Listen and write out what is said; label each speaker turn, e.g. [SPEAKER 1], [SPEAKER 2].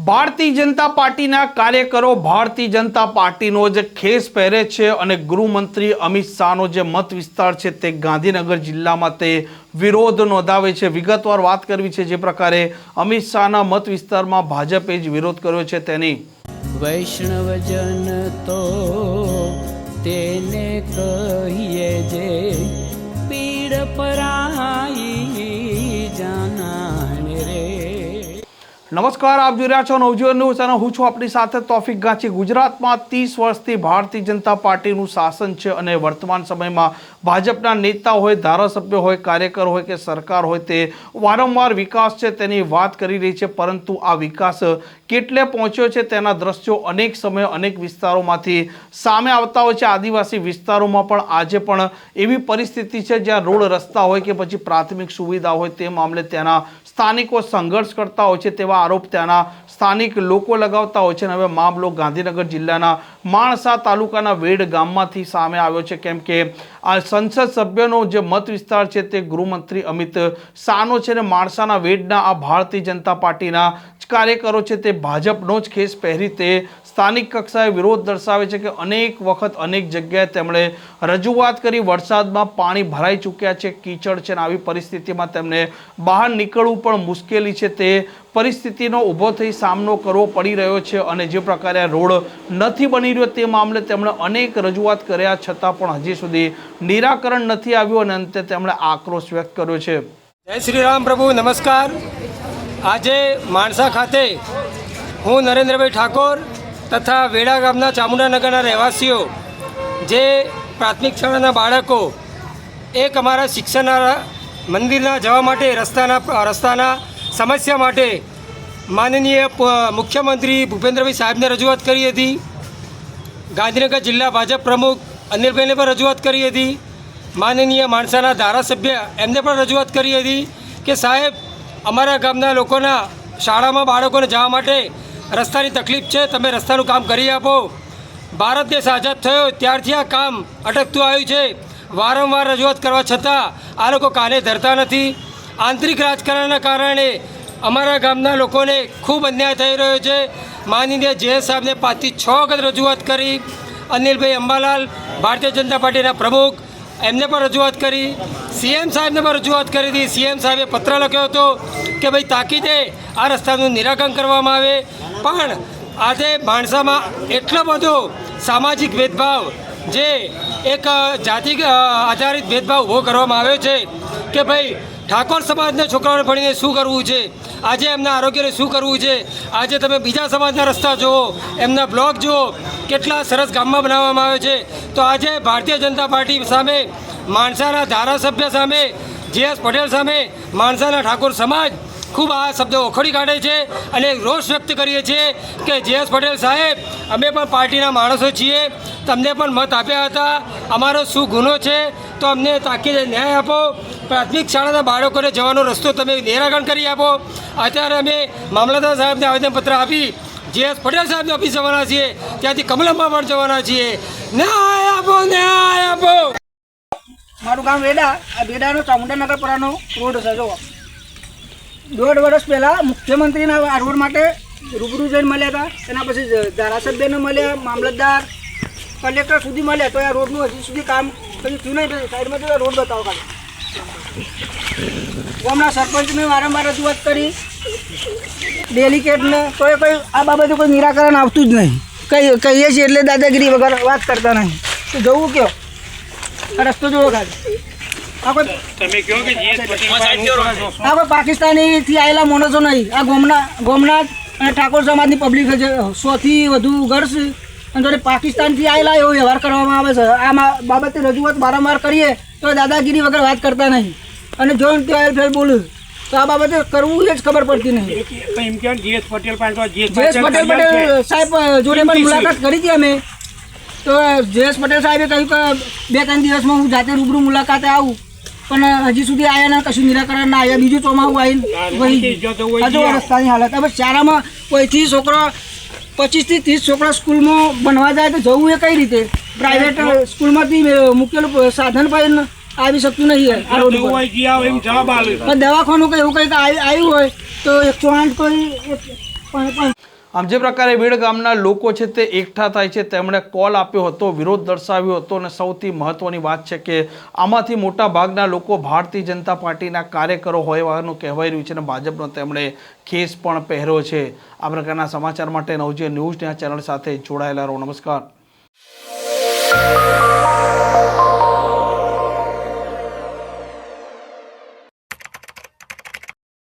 [SPEAKER 1] ભારતીય જનતા પાર્ટીના કાર્યકરો ભારતીય જનતા પાર્ટીનો જે ખેસ પહેરે છે અને ગૃહમંત્રી અમિત શાહનો જે મત વિસ્તાર છે તે ગાંધીનગર જિલ્લામાં તે વિરોધ નોંધાવે છે। વિગતવાર વાત કરવી છે જે પ્રકારે અમિત શાહના મત વિસ્તારમાં ભાજપે જ વિરોધ કર્યો છે તેની।
[SPEAKER 2] વૈષ્ણવજન તો તેને કહીએ જે પીડ પરાઈ જાનાને રે।
[SPEAKER 1] નમસ્કાર, આપ જોઈ રહ્યા છો નવજીવન ન્યૂઝ અને હું છું આપણી સાથે તોફિક ગાંચી। ગુજરાતમાં 30 વર્ષથી ભારતીય જનતા પાર્ટીનું શાસન છે અને વર્તમાન સમયમાં ભાજપના નેતા હોય, ધારાસભ્ય હોય, કાર્યકર હોય કે સરકાર હોય તે વારંવાર વિકાસ છે તેની વાત કરી રહી છે, પરંતુ આ વિકાસ કેટલે પહોંચ્યો છે તેના દ્રશ્યો અનેક સમયે અનેક વિસ્તારોમાંથી સામે આવતા હોય છે। આદિવાસી વિસ્તારોમાં પણ આજે પણ એવી પરિસ્થિતિ છે જ્યાં રોડ, રસ્તા હોય કે પછી પ્રાથમિક સુવિધા હોય તે મામલે ત્યાંના સ્થાનિકો સંઘર્ષ કરતા હોય છે તેવા આરોપ ત્યાંના સ્થાનિક લોકો લગાવતા હોય છે। અને હવે મામલો ગાંધીનગર જિલ્લાના માણસા તાલુકાના વેડ ગામમાંથી સામે આવ્યો છે, કેમ કે આ સંસદ સભ્યનો જે મત વિસ્તાર છે તે ગૃહમંત્રી અમિત શાહનો છે અને માણસાના વેડના આ ભારતીય જનતા પાર્ટીના કાર્યકરો છે તે ભાજપનો જ ખેસ પહેરી તે સ્થાનિક કક્ષાએ વિરોધ દર્શાવે છે કે અનેક વખત અનેક જગ્યાએ તેમણે રજૂઆત કરી, વરસાદમાં પાણી ભરાઈ ચૂક્યા છે, કીચડ છે અને આવી પરિસ્થિતિમાં તેમને બહાર નીકળવું પણ મુશ્કેલી છે તે પરિસ્થિતિનો ઊભો થઈ સામનો કરવો પડી રહ્યો છે। અને જે પ્રકારે રોડ નથી બની રહ્યો તે મામલે તેમણે અનેક રજૂઆત કર્યા છતાં પણ હજી સુધી નિરાકરણ નથી આવ્યું અને અંતે તેમણે આક્રોશ વ્યક્ત કર્યો છે।
[SPEAKER 3] જય શ્રી રામ પ્રભુ, નમસ્કાર। આજે માણસા ખાતે હું નરેન્દ્રભાઈ ઠાકોર તથા વેડા ગામના ચામુંડાનગરના રહેવાસીઓ જે પ્રાથમિક શાળાના બાળકો એક અમારા શિક્ષણના મંદિરના જવા માટે રસ્તાના સમસ્યા માટે માનનીય મુખ્યમંત્રી ભૂપેન્દ્રભાઈ સાહેબને રજૂઆત કરી હતી। ગાંધીનગર જિલ્લા ભાજપ પ્રમુખ અનિલભાઈને પણ રજૂઆત કરી હતી। માનનીય માણસાના ધારાસભ્ય એમને પણ રજૂઆત કરી હતી કે સાહેબ, અમારા ગામના લોકોના શાળામાં બાળકોને જવા માટે રસ્તાની તકલીફ છે, તમે રસ્તાનું કામ કરી આપો। ભારત દેશ આઝાદ થયો ત્યારથી આ કામ અટકતું આવ્યું છે। વારંવાર રજૂઆત કરવા છતાં આ લોકો કાને ધરતા નથી। આંતરિક રાજકારણના કારણે અમારા ગામના લોકોને ખૂબ અન્યાય થઈ રહ્યો છે। માનનીય જે સાહેબને 5 થી 6 વખત રજૂઆત કરી। અનિલભાઈ અંબાલાલ ભારતીય જનતા પાર્ટીના પ્રમુખ એમને પણ રજૂઆત કરી। સીએમ સાહેબને પણ રજૂઆત કરી હતી। સીએમ સાહેબે પત્ર લખ્યો હતો કે ભાઈ તાકીદે આ રસ્તાનું નિરાકરણ કરવામાં આવે, પણ આજે માણસામાં એટલો બધો સામાજિક ભેદભાવ, જે એક જાતિ આધારિત ભેદભાવ ઊભો કરવામાં આવ્યો છે કે ભાઈ ઠાકોર સમાજના છોકરાઓને ભણીને શું કરવું છે, આજે એમના આરોગ્યને શું કરવું છે। આજે તમે બીજા સમાજના રસ્તા જુઓ, એમના બ્લોક જુઓ, કેટલા સરસ ગામમાં બનાવવામાં આવે છે। તો આજે ભારતીય જનતા પાર્ટી સામે, માણસાના ધારાસભ્ય સામે, જે.એસ. પટેલ સામે માણસાના ઠાકોર સમાજ ખૂબ આ શબ્દો ઓખડી કાઢે છે અને રોષ વ્યક્ત કરીએ છીએ કે જે.એસ. પટેલ સાહેબ, અમે પણ પાર્ટીના માણસો છીએ, તમને પણ મત આપ્યા હતા, અમારો શું ગુનો છે તો અમને તાકીદે ન્યાય આપો। પ્રાથમિક શાળાના બાળકોને જવાનો રસ્તો તમે નિરાકરણ કરી આપો। અત્યારે અમે મામલતદાર સાહેબને આવેદનપત્ર આપી જે.એસ. પટેલ સાહેબને ઓફિસ જવાના છીએ, ત્યાંથી કમલમમાં પણ જવાના છીએ। ન્યાય આપો, ન્યાય આપો।
[SPEAKER 4] મારું ગામ વેડા, આ વેડાનો ચામુંડાનગર પરાનો રોડ છે। જો 1.5 વર્ષ પહેલાં મુખ્યમંત્રીના આ રોડ માટે રૂબરૂ જઈને મળ્યા હતા, એના પછી ધારાસભ્યને મળ્યા, મામલતદાર, કલેક્ટર સુધી મળ્યા, તો આ રોડનું હજી સુધી કામ કશું થયું નહીં। સાઈડમાં જો રોડ બતાવો ખાલી। ગામના સરપંચને વારંવાર રજૂઆત કરી, ડેલિકેટને, તો એ કોઈ આ બાબતે કોઈ નિરાકરણ આવતું જ નહીં। કહીએ છીએ એટલે દાદાગીરી વગર વાત કરતા નહીં। તો જવું કયો, આ રસ્તો જોવો ખાલી। આ કોઈ પાકિસ્તાનીથી આવેલા માણસો નહીં, આ ગોમના અને ઠાકોર સમાજની પબ્લિક છે। 100 થી વધુ ઘર છે અને જોડે પાકિસ્તાનથી આવેલા એવો વ્યવહાર કરવામાં આવે છે। આ બાબતે રજૂઆત વારંવાર કરીએ તો દાદાગીરી વગર વાત કરતા નહીં અને જો ત્યાં ફેર બોલું તો આ બાબતે કરવું એ જ ખબર પડતી નહીં। જે.એસ. પટેલ સાહેબ જોડે પણ મુલાકાત કરી હતી અમે, તો જે.એસ. પટેલ સાહેબે કહ્યું કે 2-3 દિવસમાં હું જાતે રૂબરૂ મુલાકાતે આવું, પણ હજી સુધી આવ્યા ના, કશું નિરાકરણ ના આવ્યા। બીજું ચોમાસું આવીને હજુ રસ્તાની હાલત। હવે શાળામાં કોઈથી છોકરો 25 થી 30 છોકરા સ્કૂલમાં ભણવા જાય તો જવું એ કઈ રીતે? પ્રાઇવેટ સ્કૂલમાંથી મૂકેલું સાધન પણ આવી શકતું નહીં આ રોડ પર। દવાખાનું કે એવું કંઈક આવ્યું હોય તો 108 કોઈ
[SPEAKER 1] આમ જે પ્રકારે વેડ ગામના લોકો છે તે એકઠા થાય છે, તેમણે કોલ આપ્યો હતો, વિરોધ દર્શાવ્યો હતો અને સૌથી મહત્વની વાત છે કે આમાંથી મોટા ભાગના લોકો ભારતીય જનતા પાર્ટીના કાર્યકરો હોય હોવાનું કહેવાય રહ્યું છે અને ભાજપનો તેમણે ખેસ પણ પહેર્યો છે. આ પ્રકારના સમાચાર માટે નવજીવન ન્યૂઝની આ ચેનલ સાથે જોડાયેલા રહો. નમસ્કાર.